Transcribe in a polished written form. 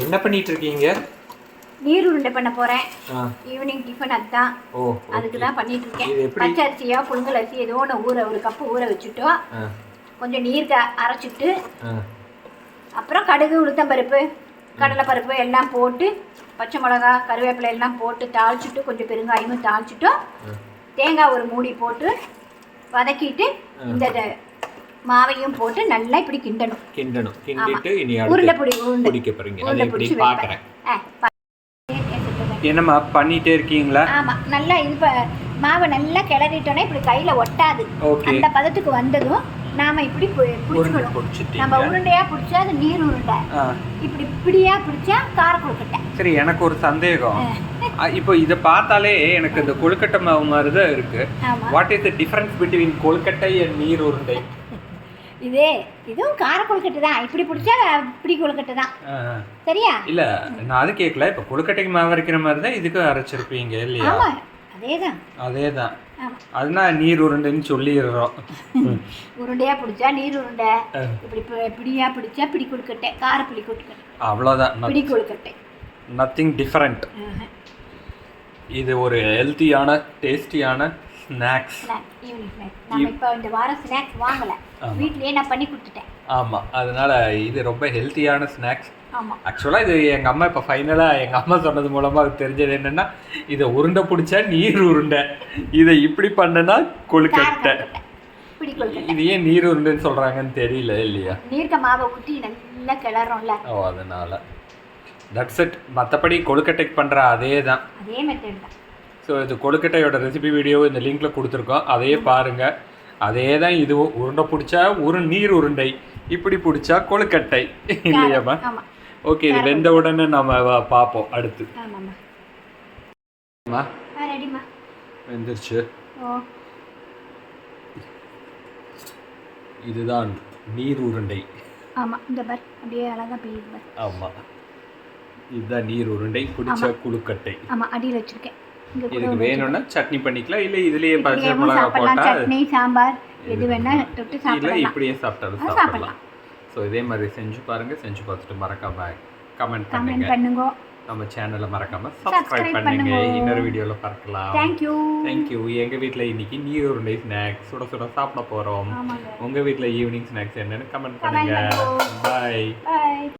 என்ன பண்ணிட்டு இருக்கீங்க? நீர் உருண்டை பண்ண போறேன். ஈவினிங் டிஃபன் அதுதான். அதுக்கு தான் பண்ணிட்டு இருக்கேன். பச்சை அரிசியா புழுங்கல் அரிசி ஏதோ ஒன்று ஒரு கப்பு ஊற வச்சுட்டோம். கொஞ்சம் நீர் அரைச்சிட்டு அப்புறம் கடுகு உளுத்தம்பருப்பு கடலைப்பருப்பு எல்லாம் போட்டு பச்சை மிளகா கருவேப்பிலை எல்லாம் போட்டு தாளிச்சுட்டு கொஞ்சம் பெருங்காயமும் தாளிச்சுட்டோம். தேங்காய் ஒரு மூடி போட்டு வதக்கிட்டு இந்த மாவையும் போட்டு நல்லா இப்படி கிண்டணும். கிண்டிட்டு இனி உருண்டை பிடிக்க போறீங்க. அதை எப்படி பார்க்கறேன். என்னம்மா பண்ணிட்டே இருக்கீங்களா? ஆமா, நல்லா இது மாவை நல்லா கிளறிட்டோன்னே இப்படி கையில ஒட்டாது. அந்த பதத்துக்கு வந்ததும் நாம இப்படி பிடிச்சிக்கணும். நம்ம உருண்டையா பிடிச்சா அது நீர் உருண்டை, இப்படி பிடியா பிடிச்சா கார கொழுக்கட்டை. சரி, எனக்கு ஒரு சந்தேகம். இப்போ இதை பார்த்தாலே எனக்கு இந்த கொழுக்கட்டை மாவு மாதிரி தான் இருக்கு. What is the difference between kozhukattai and நீர் உருண்டை? இதுவும் கார கொழுக்கட்டை தான். இப்படி பிடிச்சா இப்படி கொழுக்கட்டை தான். சரியா? இல்ல, நான் அது கேட்கல. இப்போ கொழுக்கட்டைக்கு மாவு அரைக்கிற மாதிரி தான் இதுக்கு அரைச்சிருப்பீங்க இல்லையா? அதேதான். அதுதான் நீர் உருண்டைன்னு சொல்லிடுறோம். உருண்டையா பிடிச்சா நீர் உருண்டை, இப்படி பிடியா பிடிச்சா பிடி கொழுக்கட்டை, கார பிடி கொழுக்கட்டை. அவ்வளோதான், பிடி கொழுக்கட்டை. Nothing different. இது ஒரு ஹெல்த்தியான டேஸ்டியான ஸ்நாக்ஸ். நம்ம இப்போ இந்த வாரம் ஸ்நாக்ஸ் வாங்கல, வீட்லயே நான் பண்ணி கொடுத்துட்டேன். ஆமாம், அதனால இது ரொம்ப ஹெல்த்தியான ஸ்நாக்ஸ். ஆக்சுவலாக இது எங்கள் அம்மா இப்போ ஃபைனலாக எங்கள் அம்மா சொன்னது மூலமாக தெரிஞ்சது என்னென்னா, இதை உருண்டை பிடிச்சா நீர் உருண்டை, இதை இப்படி பண்ணுனா கொழுக்கட்டை. இது ஏன் நீர் உருண்டைன்னு சொல்கிறாங்கன்னு தெரியல இல்லையா? நீர்க்க மாவை ஊற்றி நல்லா கிளறோம்ல. அதனால தட்ஸ் இட். மற்றபடி கொழுக்கட்டைக்கு பண்ணுற அதே மெத்தட் தான். ஸோ இது கொழுக்கட்டையோட ரெசிபி வீடியோ இந்த லிங்க்கில் கொடுத்துருக்கோம், அதையே பாருங்கள். அதே தான் இதுவும். உருண்டை பிடிச்சா நீர் உருண்டை, இப்படி பிடிச்சா கொழுக்கட்டை இல்லையாம்மா? ஓகே, இது வெந்த உடனே நம்ம பார்ப்போம் அடுத்து. வெந்துருச்சு. இதுதான் நீர் உருண்டை. ஆமாம், இந்த பார் அப்படியே அழகாக பெய்யுது. ஆமாம், இதுதான் நீர் உருண்டை பிடிச்ச கொழுக்கட்டை. ஆமாம், அடியில் வச்சுருக்கேன். இதுக்கு வேணும்னா சட்னி பண்ணிக்கலாம், இல்லை இதுலேயே பச்சை மிளகா போட்டால் சட்னி சாம்பார் எது வேணால் தொட்டு சாப்பிடலாம். இல்லை இப்படியே சாப்பிட்டாலும் சாப்பிடலாம். ஸோ இதே மாதிரி செஞ்சு பாருங்கள். செஞ்சு பார்த்துட்டு மறக்காமல் கமெண்ட் பண்ணுங்க. நம்ம சேனலை மறக்காமல் சப்ஸ்கிரைப் பண்ணுங்க. இன்னொரு வீடியோவில் பார்க்கலாம். தேங்க்யூ. எங்கள் வீட்டில் இன்னைக்கு நீர் உருண்டை ஸ்நாக்ஸ் சுட சுட சாப்பிட போகிறோம். உங்கள் வீட்டில் ஈவினிங் ஸ்நாக்ஸ் என்னன்னு கமெண்ட் பண்ணுங்க. பாய்.